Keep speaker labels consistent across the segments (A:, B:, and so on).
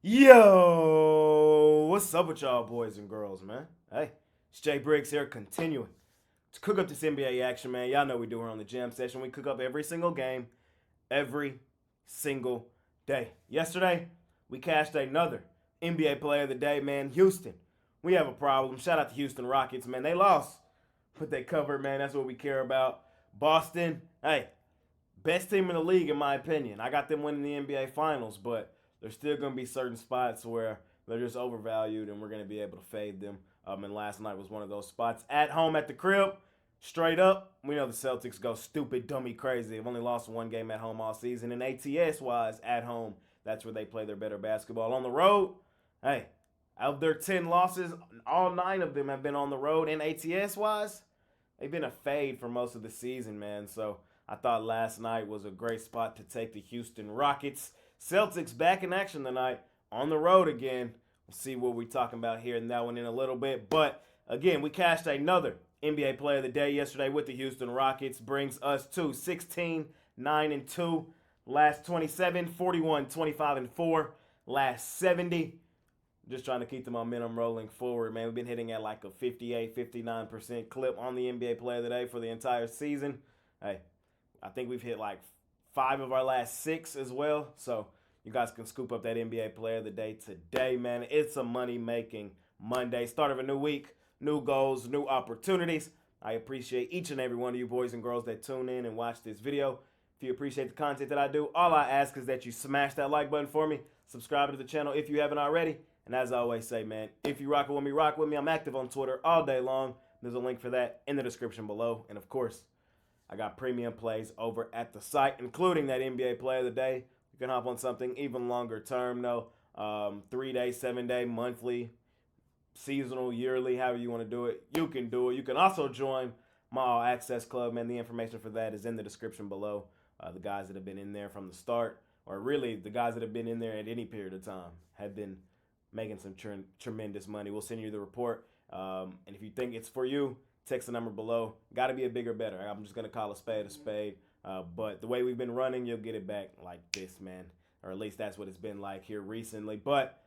A: Yo, what's up with y'all boys and girls, man? Hey, it's Jay Briggs here, continuing to cook up this NBA action, man. Y'all know we do here on the Jam Session. We cook up every single game, every single day. Yesterday, we cashed another NBA Player of the Day, man. Houston, we have a problem. Shout out to Houston Rockets, man. They lost, but they covered, man. That's what we care about. Boston, hey, best team in the league, in my opinion. I got them winning the NBA Finals, but there's still going to be certain spots where they're just overvalued, and we're going to be able to fade them. And last night was one of those spots. At home at the crib, straight up, we know the Celtics go stupid, dummy, crazy. They've only lost one game at home all season. And ATS-wise, at home, that's where they play their better basketball. On the road, hey, out of their 10 losses, all 9 of them have been on the road. And ATS-wise, they've been a fade for most of the season, man. So I thought last night was a great spot to take the Houston Rockets. Celtics back in action tonight on the road again. We'll see what we're talking about here and that one in a little bit. But again, we cashed another NBA Player of the Day yesterday with the Houston Rockets. Brings us to 16, 9, and 2. Last 27, 41, 25, and 4. Last 70. Just trying to keep the momentum rolling forward, man. We've been hitting at like a 58, 59% clip on the NBA Player of the Day for the entire season. Hey, I think we've hit like 5 of our last 6 as well. So you guys can scoop up that NBA Player of the Day today, man. It's a money-making Monday. Start of a new week, new goals, new opportunities. I appreciate each and every one of you boys and girls that tune in and watch this video. If you appreciate the content that I do, all I ask is that you smash that like button for me. Subscribe to the channel if you haven't already. And as I always say, man, if you rock with me, rock with me. I'm active on Twitter all day long. There's a link for that in the description below. And, of course, I got premium plays over at the site, including that NBA Player of the Day. You can hop on something even longer term, though. 3-day, 7-day, monthly, seasonal, yearly, however you want to do it. You can do it. You can also join my All Access Club, man. The information for that is in the description below. The guys that have been in there from the start, or really the guys that have been in there at any period of time, have been making some tremendous money. We'll send you the report. And if you think it's for you, text the number below. Got to be a bigger better. I'm just going to call a spade a spade. But the way we've been running, you'll get it back like this, man. Or at least that's what it's been like here recently. But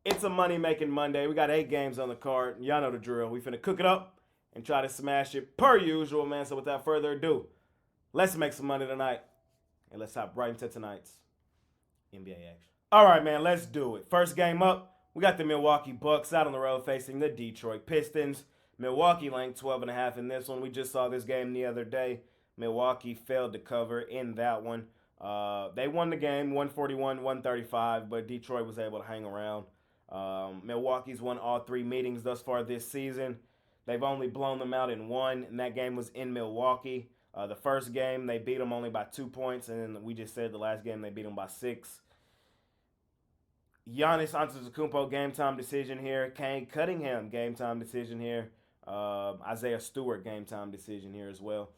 A: it's a money-making Monday. We got 8 games on the card. Y'all know the drill. We finna cook it up and try to smash it per usual, man. So without further ado, let's make some money tonight. And let's hop right into tonight's NBA action. All right, man, let's do it. First game up, we got the Milwaukee Bucks out on the road facing the Detroit Pistons. Milwaukee laying 12.5 in this one. We just saw this game the other day. Milwaukee failed to cover in that one. They won the game 141-135, but Detroit was able to hang around. Milwaukee's won all 3 meetings thus far this season. They've only blown them out in 1, and that game was in Milwaukee. The first game, they beat them only by 2 points, and then we just said the last game they beat them by 6. Giannis Antetokounmpo, game time decision here. Kane Cunningham, game time decision here. Isaiah Stewart, game time decision here as well.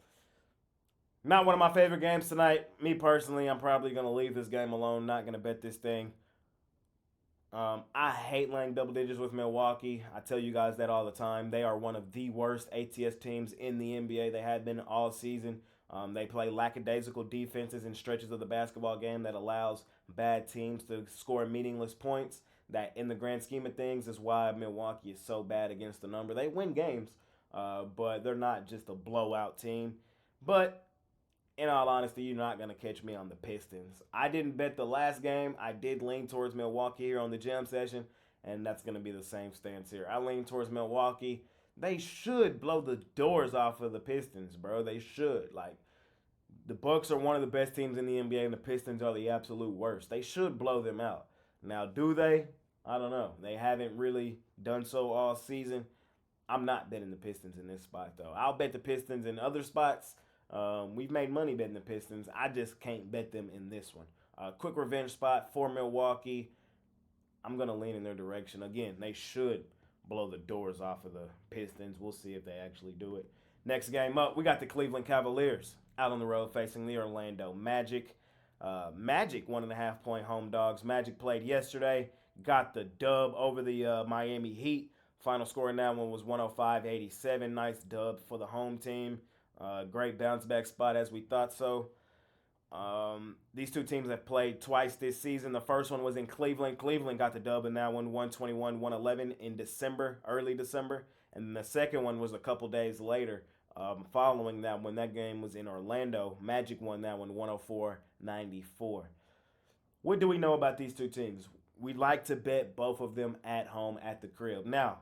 A: Not one of my favorite games tonight. Me personally, I'm probably going to leave this game alone. Not going to bet this thing. I hate laying double digits with Milwaukee. I tell you guys that all the time. They are one of the worst ATS teams in the NBA. They have been all season. They play lackadaisical defenses in stretches of the basketball game that allows bad teams to score meaningless points. That, in the grand scheme of things, is why Milwaukee is so bad against the number. They win games, but they're not just a blowout team. But in all honesty, you're not going to catch me on the Pistons. I didn't bet the last game. I did lean towards Milwaukee here on the Jam Session, and that's going to be the same stance here. I lean towards Milwaukee. They should blow the doors off of the Pistons, bro. They should. Like, the Bucks are one of the best teams in the NBA, and the Pistons are the absolute worst. They should blow them out. Now, do they? I don't know. They haven't really done so all season. I'm not betting the Pistons in this spot, though. I'll bet the Pistons in other spots. We've made money betting the Pistons. I just can't bet them in this one. Quick revenge spot for Milwaukee. I'm going to lean in their direction. Again, they should blow the doors off of the Pistons. We'll see if they actually do it. Next game up, we got the Cleveland Cavaliers out on the road facing the Orlando Magic. Magic 1.5-point home dogs. Magic played yesterday. Got the dub over the Miami Heat. Final score in that one was 105-87. Nice dub for the home team. Great bounce back spot as we thought so. These two teams have played twice this season. The first one was in Cleveland. Cleveland got the dub in that one, 121-111 in December, early December. And then the second one was a couple days later, following that when that game was in Orlando. Magic won that one, 104-94. What do we know about these two teams? We like to bet both of them at home at the crib. Now,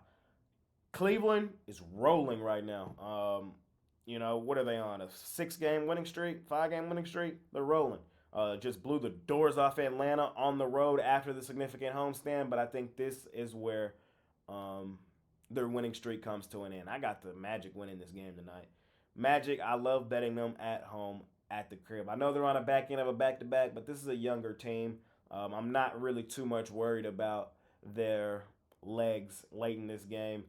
A: Cleveland is rolling right now. What are they on? A 6-game winning streak? 5-game winning streak? They're rolling. Just blew the doors off Atlanta on the road after the significant homestand, but I think this is where their winning streak comes to an end. I got the Magic winning this game tonight. Magic, I love betting them at home at the crib. I know they're on a back end of a back-to-back, but this is a younger team. I'm not really too much worried about their legs late in this game.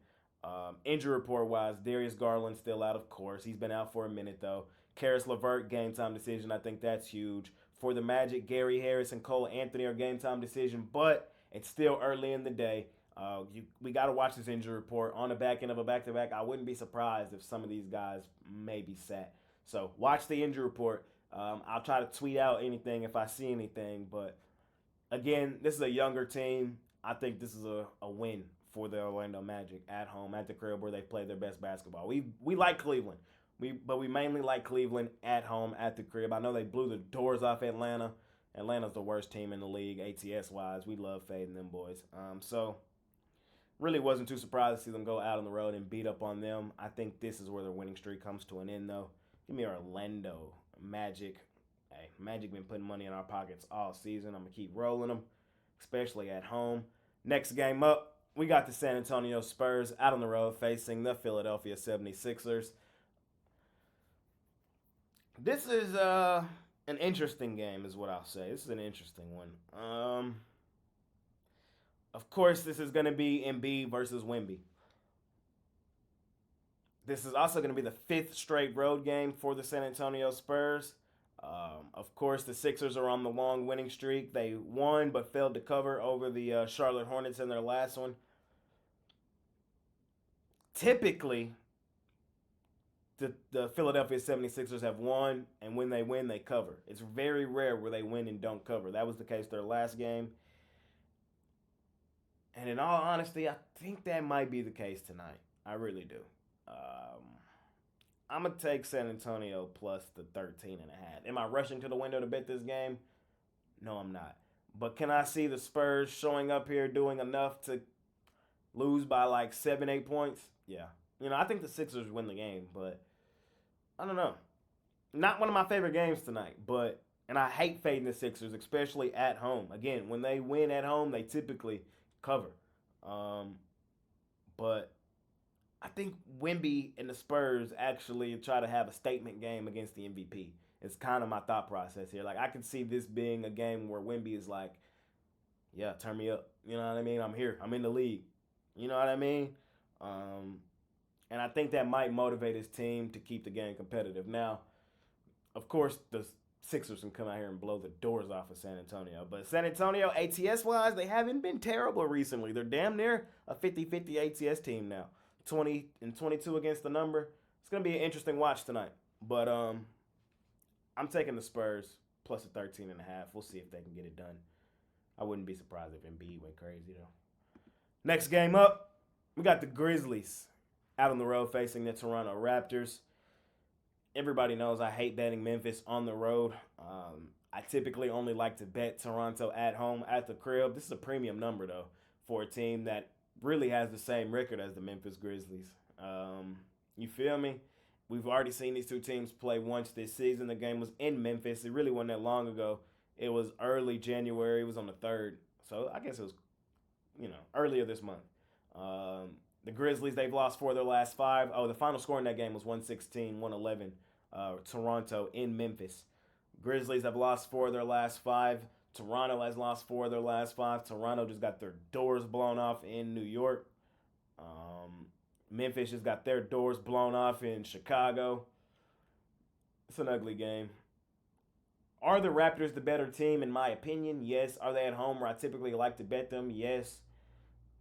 A: Injury report-wise, Darius Garland's still out, of course. He's been out for a minute, though. Karis LeVert, game-time decision. I think that's huge. For the Magic, Gary Harris and Cole Anthony are game-time decision, but it's still early in the day. We got to watch this injury report on the back end of a back-to-back. I wouldn't be surprised if some of these guys may be sat. So watch the injury report. I'll try to tweet out anything if I see anything. But, again, this is a younger team. I think this is a win for the Orlando Magic at home, at the crib where they play their best basketball. We like Cleveland, but we mainly like Cleveland at home, at the crib. I know they blew the doors off Atlanta. Atlanta's the worst team in the league, ATS-wise. We love fading them boys. So really wasn't too surprised to see them go out on the road and beat up on them. I think this is where their winning streak comes to an end, though. Give me Orlando Magic. Hey, Magic been putting money in our pockets all season. I'm going to keep rolling them, especially at home. Next game up, we got the San Antonio Spurs out on the road facing the Philadelphia 76ers. This is an interesting game is what I'll say. This is an interesting one. Of course, this is going to be Embiid versus Wemby. This is also going to be the 5th straight road game for the San Antonio Spurs. Of course, the Sixers are on the long winning streak. They won but failed to cover over the Charlotte Hornets in their last one. Typically, the Philadelphia 76ers have won, and when they win, they cover. It's very rare where they win and don't cover. That was the case their last game. And in all honesty, I think that might be the case tonight. I really do. I'm going to take San Antonio plus the 13.5. Am I rushing to the window to bet this game? No, I'm not. But can I see the Spurs showing up here doing enough to lose by like 7, 8 points? Yeah. I think the Sixers win the game, but I don't know. Not one of my favorite games tonight, and I hate fading the Sixers, especially at home. Again, when they win at home, they typically cover. But I think Wemby and the Spurs actually try to have a statement game against the MVP. It's kind of my thought process here. Like, I can see this being a game where Wemby is like, yeah, turn me up. You know what I mean? I'm here. I'm in the league. You know what I mean? And I think that might motivate his team to keep the game competitive. Now, of course, the Sixers can come out here and blow the doors off of San Antonio. But San Antonio, ATS-wise, they haven't been terrible recently. They're damn near a 50-50 ATS team now. 20 and 22 against the number. It's going to be an interesting watch tonight. But I'm taking the Spurs plus a 13.5. We'll see if they can get it done. I wouldn't be surprised if Embiid went crazy, though. Next game up, we got the Grizzlies out on the road facing the Toronto Raptors. Everybody knows I hate betting Memphis on the road. I typically only like to bet Toronto at home at the crib. This is a premium number, though, for a team that really has the same record as the Memphis Grizzlies. You feel me? We've already seen these two teams play once this season. The game was in Memphis. It really wasn't that long ago. It was early January. It was on the 3rd. So I guess it was, earlier this month. The Grizzlies, they've lost 4 of their last 5. Oh, the final score in that game was 116-111. Toronto in Memphis. Grizzlies have lost 4 of their last 5. Toronto has lost 4 of their last 5. Toronto just got their doors blown off in New York. Memphis just got their doors blown off in Chicago. It's an ugly game. Are the Raptors the better team, in my opinion? Yes. Are they at home where I typically like to bet them? Yes.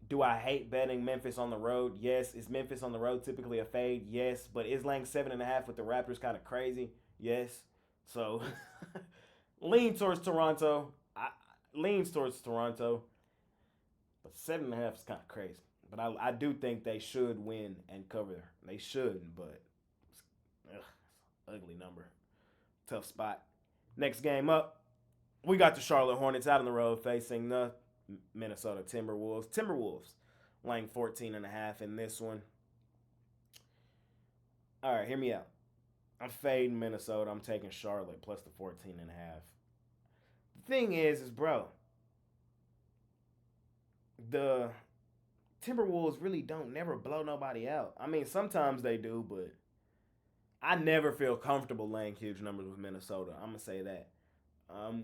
A: Do I hate betting Memphis on the road? Yes. Is Memphis on the road typically a fade? Yes. But is laying 7.5 with the Raptors kind of crazy? Yes. So Lean towards Toronto. I leans towards Toronto, but 7.5 is kind of crazy. But I do think they should win and cover. They should, but ugh, ugly number. Tough spot. Next game up, we got the Charlotte Hornets out on the road facing the Minnesota Timberwolves. Timberwolves laying 14.5 in this one. All right, hear me out. I'm fading Minnesota. I'm taking Charlotte plus the 14.5. The thing is bro, the Timberwolves really don't never blow nobody out. I mean, sometimes they do, but I never feel comfortable laying huge numbers with Minnesota. I'm gonna say that.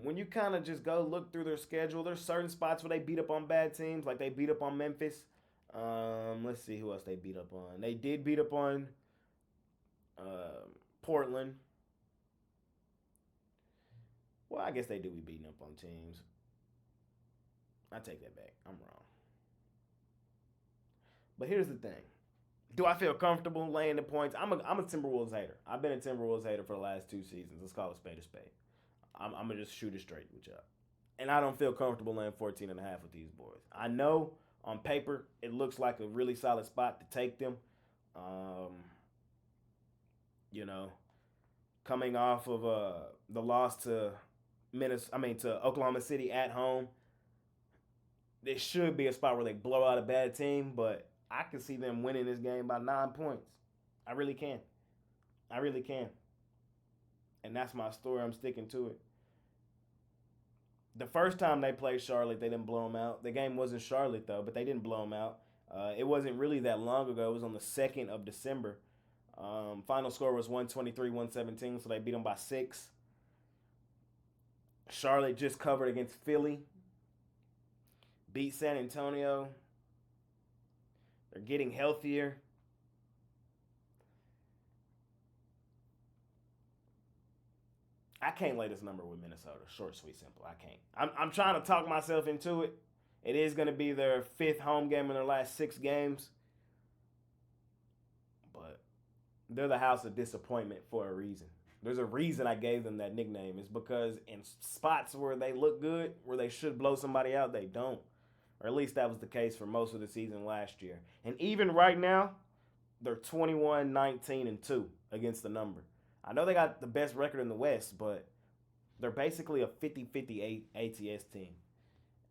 A: When you kind of just go look through their schedule, there's certain spots where they beat up on bad teams, like they beat up on Memphis. Let's see who else they beat up on. They did beat up on Portland. Well, I guess they do be beating up on teams. I take that back. I'm wrong. But here's the thing. Do I feel comfortable laying the points? I'm a Timberwolves hater. I've been a Timberwolves hater for the last 2 seasons. Let's call it spade a spade. I'm going to just shoot it straight with y'all. And I don't feel comfortable laying 14.5 with these boys. I know on paper it looks like a really solid spot to take them. You know, coming off of the loss to to Oklahoma City at home, this should be a spot where they blow out a bad team, but I can see them winning this game by 9 points. I really can. I really can. And that's my story. I'm sticking to it. The first time they played Charlotte, they didn't blow them out. The game wasn't Charlotte, though, but they didn't blow them out. It wasn't really that long ago. It was on the 2nd of December. Final score was 123-117, so they beat them by 6. Charlotte just covered against Philly. Beat San Antonio. They're getting healthier. I can't lay this number with Minnesota. Short, sweet, simple. I can't. I'm trying to talk myself into it. It is going to be their 5th home game in their last 6 games. But they're the house of disappointment for a reason. There's a reason I gave them that nickname. It's because in spots where they look good, where they should blow somebody out, they don't. Or at least that was the case for most of the season last year. And even right now, they're 21-19-2 against the number. I know they got the best record in the West, but they're basically a 50-50 ATS team.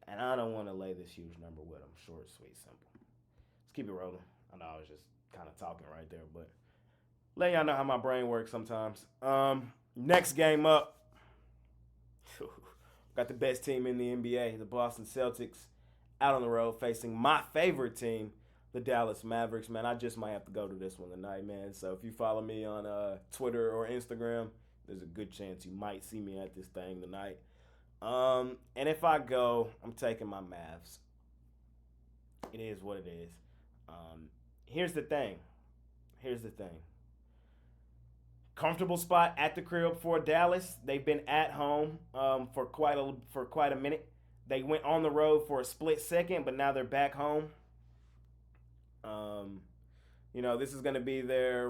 A: And I don't want to lay this huge number with them. Short, sweet, simple. Let's keep it rolling. I know I was just kind of talking right there, but let y'all know how my brain works sometimes. Next game up. Got the best team in the NBA, the Boston Celtics, out on the road facing my favorite team, the Dallas Mavericks. Man, I just might have to go to this one tonight, man. So if you follow me on Twitter or Instagram, there's a good chance you might see me at this thing tonight. And if I go, I'm taking my Mavs. It is what it is. Here's the thing. Comfortable spot at the crib for Dallas. They've been at home for quite a minute. They went on the road for a split second, but now they're back home. This is going to be their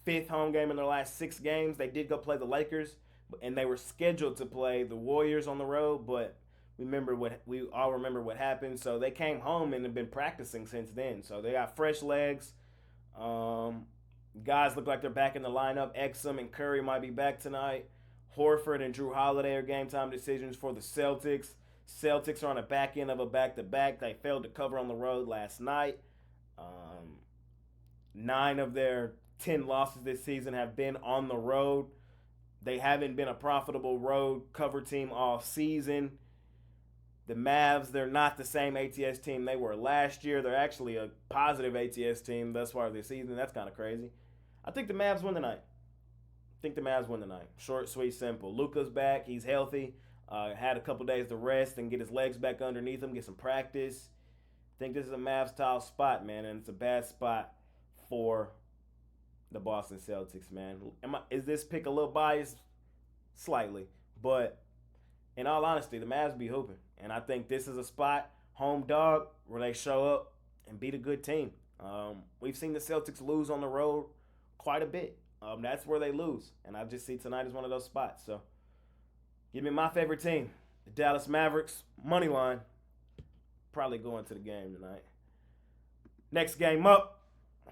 A: 5th home game in their last 6 games. They did go play the Lakers, and they were scheduled to play the Warriors on the road, but we all remember what happened. So they came home and have been practicing since then. So they got fresh legs. Guys look like they're back in the lineup. Exum and Curry might be back tonight. Horford and Drew Holiday are game time decisions for the Celtics. Celtics are on the back end of a back-to-back. They failed to cover on the road last night. 9 of their 10 losses this season have been on the road. They haven't been a profitable road cover team all season. The Mavs, they're not the same ATS team they were last year. They're actually a positive ATS team thus far this season. That's kind of crazy. I think the Mavs win tonight. Short, sweet, simple. Luka's back. He's healthy. Had a couple days to rest and get his legs back underneath him, get some practice. I think this is a Mavs-style spot, man, and it's a bad spot for the Boston Celtics, man. Is this pick a little biased? Slightly. But in all honesty, the Mavs be hooping. And I think this is a spot, home dog, where they show up and beat a good team. We've seen the Celtics lose on the road quite a bit. That's where they lose. And I just see tonight as one of those spots. So Give me my favorite team, the Dallas Mavericks, money line. Probably going to the game tonight. Next game up,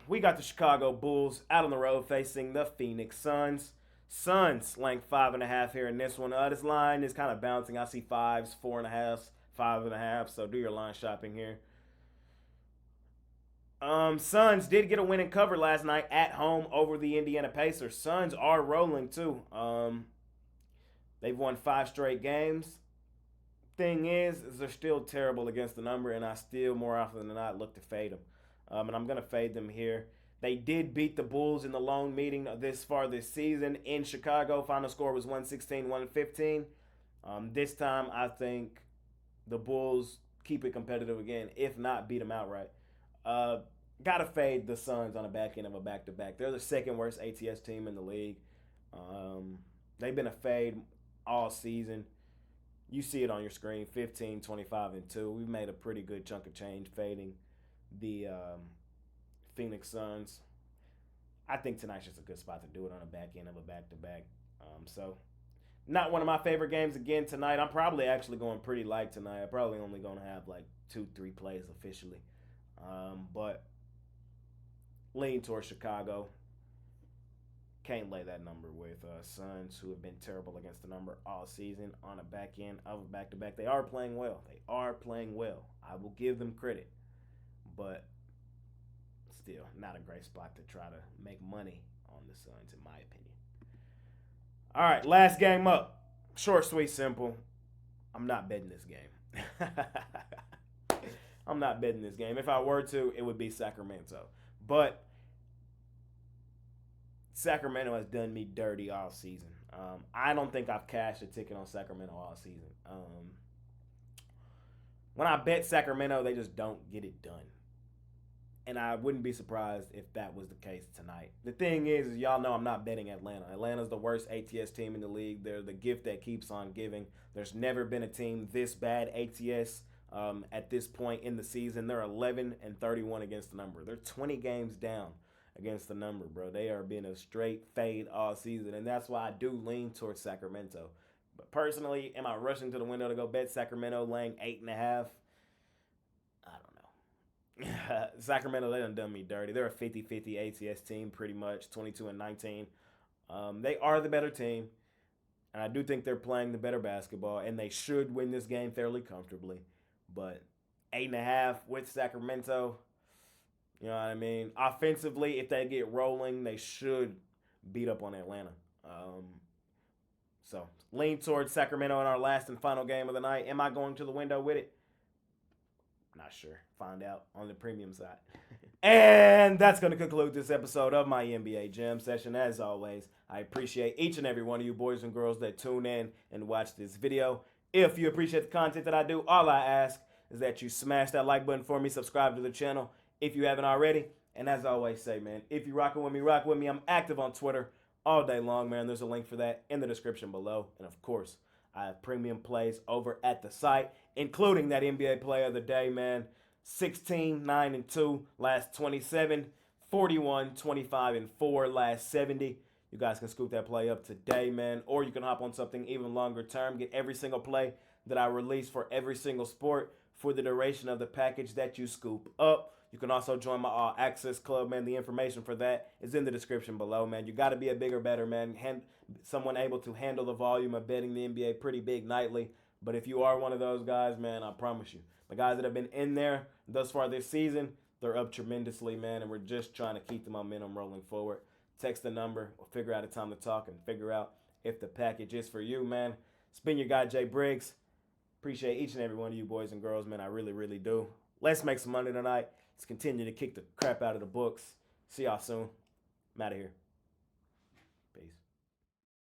A: we got the Chicago Bulls out on the road facing the Phoenix Suns. Suns laying 5.5 here in this one. This line is kind of bouncing. I see 5s, 4.5, 5.5. So do your line shopping here. Suns did get a win and cover last night at home over the Indiana Pacers. Suns are rolling too. They've won 5 straight games. Thing is they're still terrible against the number, and I still more often than not look to fade them. And I'm gonna fade them here. They did beat the Bulls in the lone meeting this far this season in Chicago. Final score was 116-115. This time, I think the Bulls keep it competitive again, if not beat them outright. Gotta fade the Suns on the back end of a back-to-back. They're the second worst ATS team in the league. They've been a fade all season. You see it on your screen, 15, 25, and 2. We've made a pretty good chunk of change fading the Phoenix Suns. I think tonight's just a good spot to do it on the back end of a back-to-back. So, not one of my favorite games again tonight. I'm probably actually going pretty light tonight. I'm probably only going to have like 2-3 plays officially. But lean towards Chicago. Can't lay that number with Suns, who have been terrible against the number all season on a back end of a back-to-back. They are playing well. I will give them credit. But still, not a great spot to try to make money on the Suns, in my opinion. All right, last game up. Short, sweet, simple. I'm not betting this game. I'm not betting this game. If I were to, it would be Sacramento. But Sacramento has done me dirty all season. I don't think I've cashed a ticket on Sacramento all season. When I bet Sacramento, they just don't get it done. And I wouldn't be surprised if that was the case tonight. The thing is y'all know I'm not betting Atlanta. Atlanta's the worst ATS team in the league. They're the gift that keeps on giving. There's never been a team this bad ATS at this point in the season. They're 11-31 against the number. They're 20 games down against the number, bro. They are being a straight fade all season, and that's why I do lean towards Sacramento. But personally, am I rushing to the window to go bet Sacramento laying 8.5? I don't know. Sacramento, they done me dirty. They're a 50-50 ATS team pretty much, 22-19. They are the better team, and I do think they're playing the better basketball, and they should win this game fairly comfortably. But 8.5 with Sacramento, you know what I mean? Offensively, if they get rolling, they should beat up on Atlanta. So, lean towards Sacramento in our last and final game of the night. Am I going to the window with it? Not sure. Find out on the premium side. And that's going to conclude this episode of my NBA Jam session. As always, I appreciate each and every one of you boys and girls that tune in and watch this video. If you appreciate the content that I do, all I ask is that you smash that like button for me, subscribe to the channel if you haven't already. And as I always say, man, if you're rocking with me, rock with me. I'm active on Twitter all day long, man. There's a link for that in the description below. And of course, I have premium plays over at the site, including that NBA Player of the Day, man. 16, 9, and 2, last 27, 41, 25, and 4, last 70. You guys can scoop that play up today, man. Or you can hop on something even longer term. Get every single play that I release for every single sport for the duration of the package that you scoop up. You can also join my All Access Club, man. The information for that is in the description below, man. You got to be a bigger, better, man. Someone able to handle the volume of betting the NBA pretty big nightly. But if you are one of those guys, man, I promise you, the guys that have been in there thus far this season, they're up tremendously, man. And we're just trying to keep the momentum rolling forward. Text the number. We'll figure out a time to talk and figure out if the package is for you, man. It's been your guy, Jay Briggs. Appreciate each and every one of you boys and girls, man. I really, really do. Let's make some money tonight. Let's continue to kick the crap out of the books. See y'all soon. I'm out of here.